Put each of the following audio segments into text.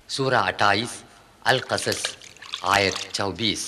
سورہ 28 القصص آیت 24۔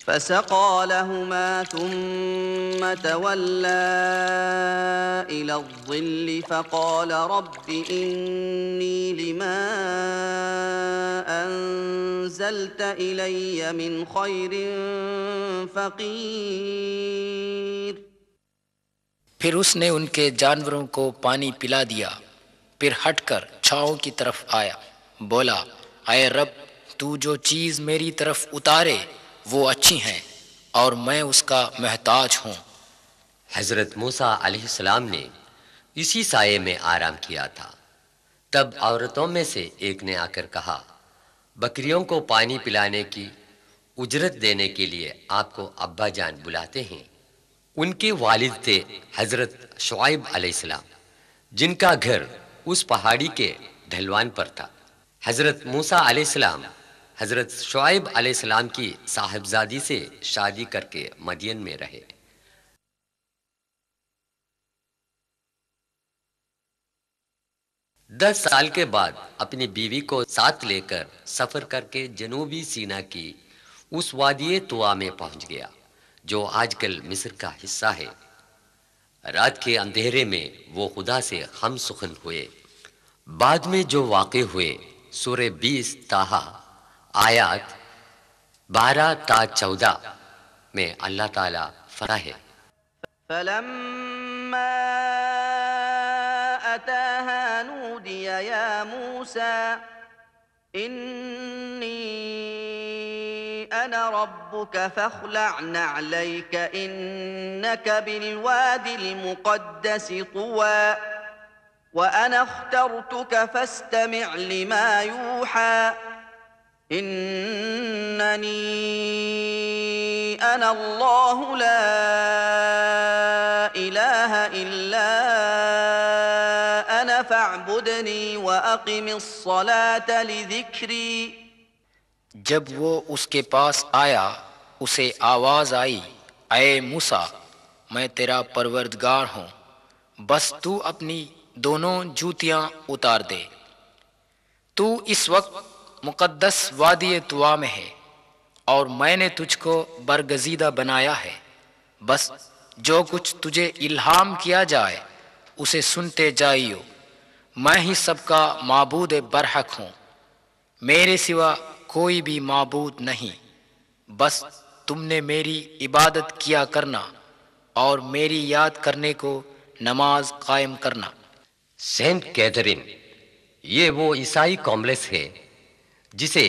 فسقى لهما ثم تولى إلى الظل فقال رب إني لما أنزلت إلي من خير فقير۔ پھر اس نے ان کے جانوروں کو پانی پلا دیا، پھر ہٹ کر چھاؤں کی طرف آیا، بولا اے رب تو جو چیز میری طرف اتارے وہ اچھی ہیں اور میں اس کا محتاج ہوں۔ حضرت موسیٰ علیہ السلام نے اسی سائے میں آرام کیا تھا۔ تب عورتوں میں سے ایک نے آ کر کہا، بکریوں کو پانی پلانے کی اجرت دینے کے لیے آپ کو ابا جان بلاتے ہیں۔ ان کے والد تھے حضرت شعیب علیہ السلام، جن کا گھر اس پہاڑی کے ڈھلوان پر تھا۔ حضرت موسیٰ علیہ السلام حضرت شعیب علیہ السلام کی صاحبزادی سے شادی کر کے مدین میں رہے۔ 10 سال کے بعد اپنی بیوی کو ساتھ لے کر سفر کر کے جنوبی سینا کی اس وادی طوا میں پہنچ گیا جو آج کل مصر کا حصہ ہے۔ رات کے اندھیرے میں وہ خدا سے ہم سخن ہوئے۔ بعد میں جو واقع ہوئے سورہ 20 طٰہٰ آیات 12 تا 14 میں اللہ تعالیٰ فرماتا ہے، فلما أتاها نودي يا موسى إني أنا ربك فاخلع نعليك إنك بالواد المقدس طوى وأنا اخترتك فاستمع لما يوحى إنني أنا الله لا إله إلا أنا فاعبدني وأقم الصلاة لذكري۔ جب وہ اس کے پاس آیا اسے آواز آئی، اے موسیٰ میں تیرا پروردگار ہوں، بس تو اپنی دونوں جوتیاں اتار دے، تو اس وقت مقدس وادی طوا میں ہے اور میں نے تجھ کو برگزیدہ بنایا ہے، بس جو کچھ تجھے الہام کیا جائے اسے سنتے جائیو، میں ہی سب کا معبود برحق ہوں، میرے سوا کوئی بھی معبود نہیں، بس تم نے میری عبادت کیا کرنا اور میری یاد کرنے کو نماز قائم کرنا۔ سینٹ کیتھرین یہ وہ عیسائی کمپلیکس ہے جسے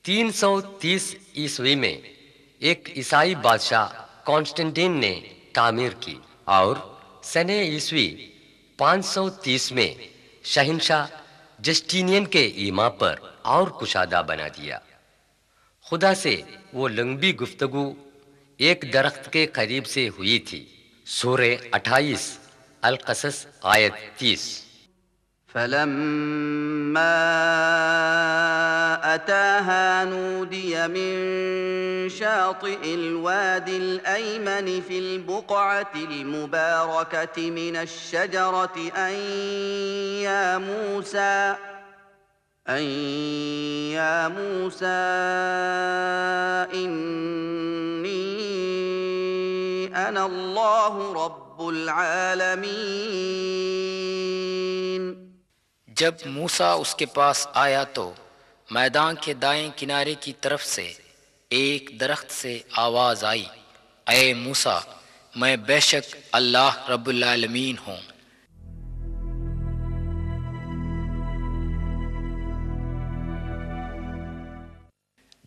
330 عیسوی میں ایک عیسائی بادشاہ کانسٹنٹین نے تعمیر کی اور سنہ عیسوی 530 میں شہنشاہ جسٹینین کے ایما پر اور کشادہ بنا دیا۔ خدا سے وہ لمبی گفتگو ایک درخت کے قریب سے ہوئی تھی۔ سورہ 28 القصص آیت 30۔ فلما أتاها نودي من شاطئ الوادي الأيمن في البقعة المباركة من الشجرة أن يا موسى إني أنا الله رب العالمين۔ جب موسیٰ اس کے پاس آیا تو میدان کے دائیں کنارے کی طرف سے ایک درخت سے آواز آئی، اے موسیٰ میں بے شک اللہ رب العالمین ہوں۔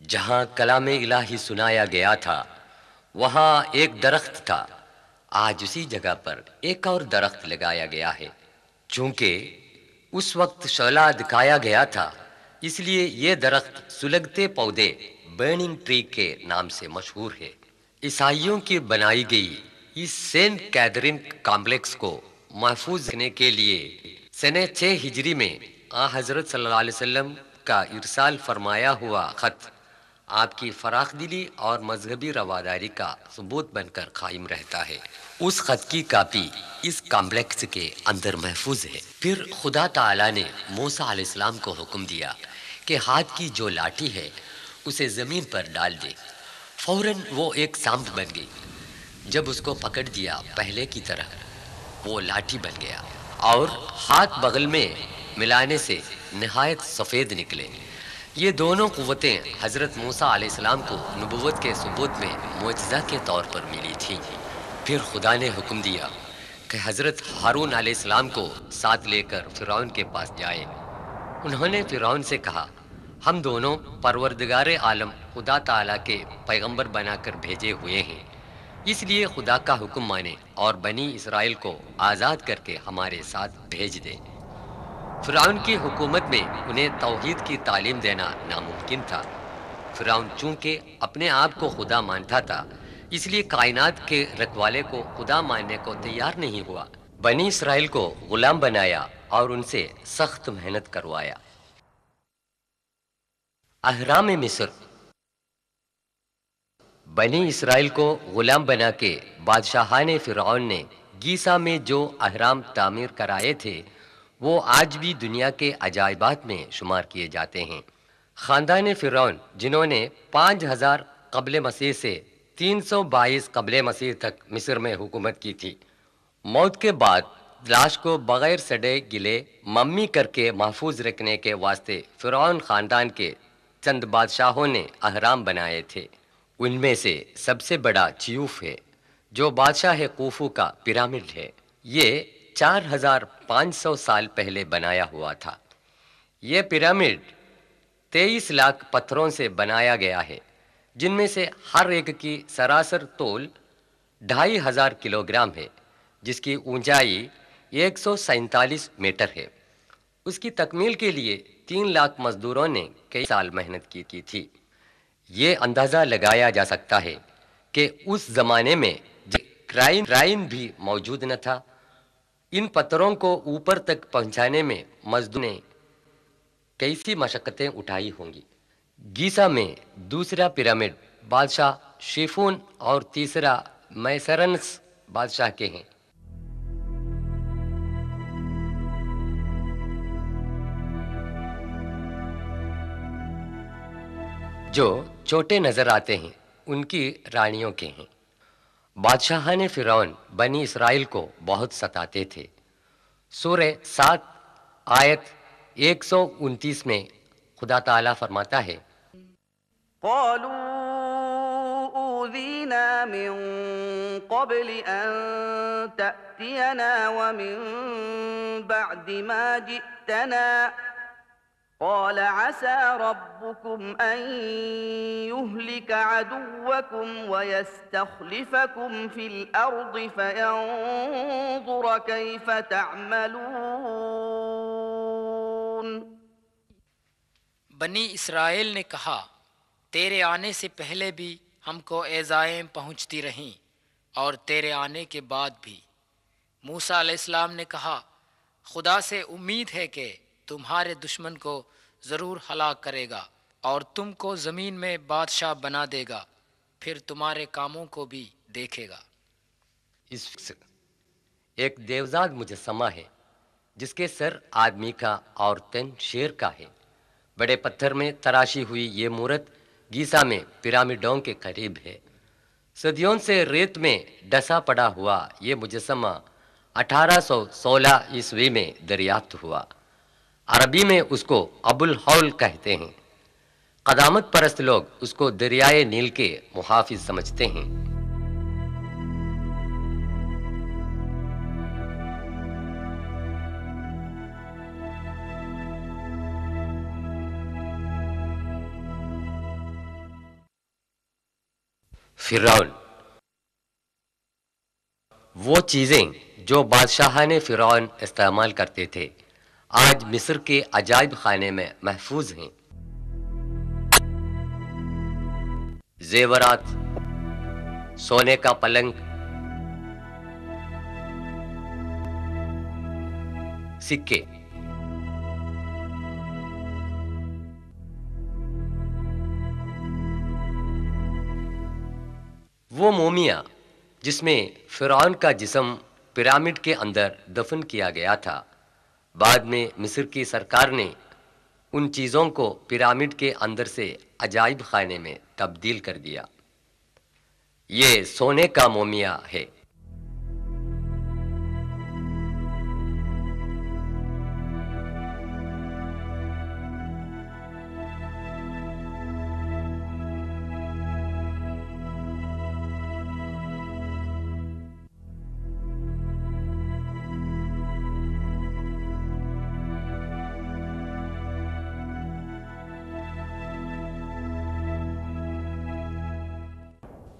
جہاں کلام الہی سنایا گیا تھا وہاں ایک درخت تھا۔ آج اسی جگہ پر ایک اور درخت لگایا گیا ہے۔ چونکہ اس وقت شعلہ دکھایا گیا تھا اس لیے یہ درخت سلگتے پودے برننگ ٹری کے نام سے مشہور ہے۔ عیسائیوں کی بنائی گئی اس سینٹ کیتھرین کمپلیکس کو محفوظ رکھنے کے لیے سنہ 6 ہجری میں حضرت صلی اللہ علیہ وسلم کا ارسال فرمایا ہوا خط آپ کی فراخ دلی اور مذہبی رواداری کا ثبوت بن کر قائم رہتا ہے۔ اس خط کی کاپی اس کمپلیکس کے اندر محفوظ ہے۔ پھر خدا تعالیٰ نے موسیٰ علیہ السلام کو حکم دیا کہ ہاتھ کی جو لاٹھی ہے اسے زمین پر ڈال دے۔ فوراً وہ ایک سانپ بن گئی۔ جب اس کو پکڑ دیا پہلے کی طرح وہ لاٹھی بن گیا اور ہاتھ بغل میں ملانے سے نہایت سفید نکلے۔ یہ دونوں قوتیں حضرت موسیٰ علیہ السلام کو نبوت کے ثبوت میں معجزہ کے طور پر ملی تھیں۔ پھر خدا نے حکم دیا کہ حضرت ہارون علیہ السلام کو ساتھ لے کر فرعون کے پاس جائے۔ انہوں نے فرعون سے کہا، ہم دونوں پروردگار عالم خدا تعالیٰ کے پیغمبر بنا کر بھیجے ہوئے ہیں، اس لیے خدا کا حکم مانے اور بنی اسرائیل کو آزاد کر کے ہمارے ساتھ بھیج دے۔ فرعون کی حکومت میں انہیں توحید کی تعلیم دینا ناممکن تھا۔ فرعون چونکہ اپنے آپ کو خدا مانتا تھا، اس لیے کائنات کے رکھوالے کو خدا ماننے کو تیار نہیں ہوا۔ بنی اسرائیل کو غلام بنایا اور ان سے سخت محنت کروایا۔ اہرام مصر۔ بنی اسرائیل کو غلام بنا کے بادشاہان فرعون نے گیسا میں جو اہرام تعمیر کرائے تھے وہ آج بھی دنیا کے عجائبات میں شمار کیے جاتے ہیں۔ خاندان فرعون جنہوں نے 5000 قبل مسیح سے 322 قبل مسیح تک مصر میں حکومت کی تھی، موت کے بعد لاش کو بغیر سڑے گلے ممی کر کے محفوظ رکھنے کے واسطے فرعون خاندان کے چند بادشاہوں نے اہرام بنائے تھے۔ ان میں سے سب سے بڑا چیوف ہے جو بادشاہ خوفو کا پیرامڈ ہے۔ یہ 4500 سال پہلے بنایا ہوا تھا۔ یہ پیرامڈ 23 لاکھ پتھروں سے بنایا گیا ہے، جن میں سے ہر ایک کی سراسر طول 2500 کلو گرام ہے، جس کی اونچائی 147 میٹر ہے۔ اس کی تکمیل کے لیے 3 لاکھ مزدوروں نے کئی سال محنت کی تھی۔ یہ اندازہ لگایا جا سکتا ہے کہ اس زمانے میں کرائن بھی موجود نہ تھا۔ ان پتھروں کو اوپر تک پہنچانے میں مزدوروں نے کئی سی مشقتیں اٹھائی ہوں گی۔ گیسا میں دوسرا پیرامڈ بادشاہ شیفون اور تیسرا میسرنس بادشاہ کے ہیں۔ جو چھوٹے نظر آتے ہیں ان کی رانیوں کے ہیں۔ بادشاہان فرعون بنی اسرائیل کو بہت ستاتے تھے۔ سورہ 7 آیت 129 میں خدا تعالیٰ فرماتا ہے، قالوا أوذينا من قبل أن تأتينا ومن بعد ما جئتنا قال عسى ربكم أن يهلك عدوكم ويستخلفكم في الأرض فينظر كيف تعملون۔ بنی اسرائیل نے کہا، تیرے آنے سے پہلے بھی ہم کو ایذائیں پہنچتی رہیں اور تیرے آنے کے بعد بھی۔ موسیٰ علیہ السلام نے کہا، خدا سے امید ہے کہ تمہارے دشمن کو ضرور ہلاک کرے گا اور تم کو زمین میں بادشاہ بنا دے گا، پھر تمہارے کاموں کو بھی دیکھے گا۔ اس ایک دیوزاد مجسمہ ہے جس کے سر آدمی کا اور تن شیر کا ہے۔ بڑے پتھر میں تراشی ہوئی یہ مورت گیسا میں پیرامڈوں کے قریب ہے۔ صدیوں سے ریت میں ڈسا پڑا ہوا یہ مجسمہ 1816 عیسوی میں دریافت ہوا۔ عربی میں اس کو ابو الہول کہتے ہیں۔ قدامت پرست لوگ اس کو دریائے نیل کے محافظ سمجھتے ہیں۔ فرعون۔ وہ چیزیں جو بادشاہان فرعون استعمال کرتے تھے آج مصر کے عجائب خانے میں محفوظ ہیں۔ زیورات، سونے کا پلنگ، سکے، وہ مومیا جس میں فرعون کا جسم پیرامڈ کے اندر دفن کیا گیا تھا، بعد میں مصر کی سرکار نے ان چیزوں کو پیرامڈ کے اندر سے عجائب خانے میں تبدیل کر دیا۔ یہ سونے کا مومیا ہے۔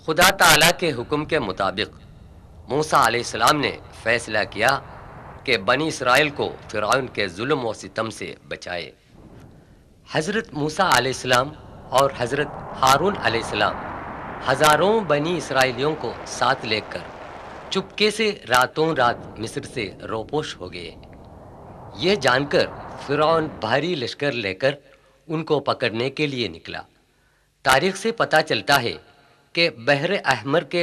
خدا تعالیٰ کے حکم کے مطابق موسیٰ علیہ السلام نے فیصلہ کیا کہ بنی اسرائیل کو فرعون کے ظلم و ستم سے بچائے۔ حضرت موسیٰ علیہ السلام اور حضرت ہارون علیہ السلام ہزاروں بنی اسرائیلیوں کو ساتھ لے کر چپکے سے راتوں رات مصر سے روپوش ہو گئے۔ یہ جان کر فرعون بھاری لشکر لے کر ان کو پکڑنے کے لیے نکلا۔ تاریخ سے پتہ چلتا ہے کہ بحر احمر کے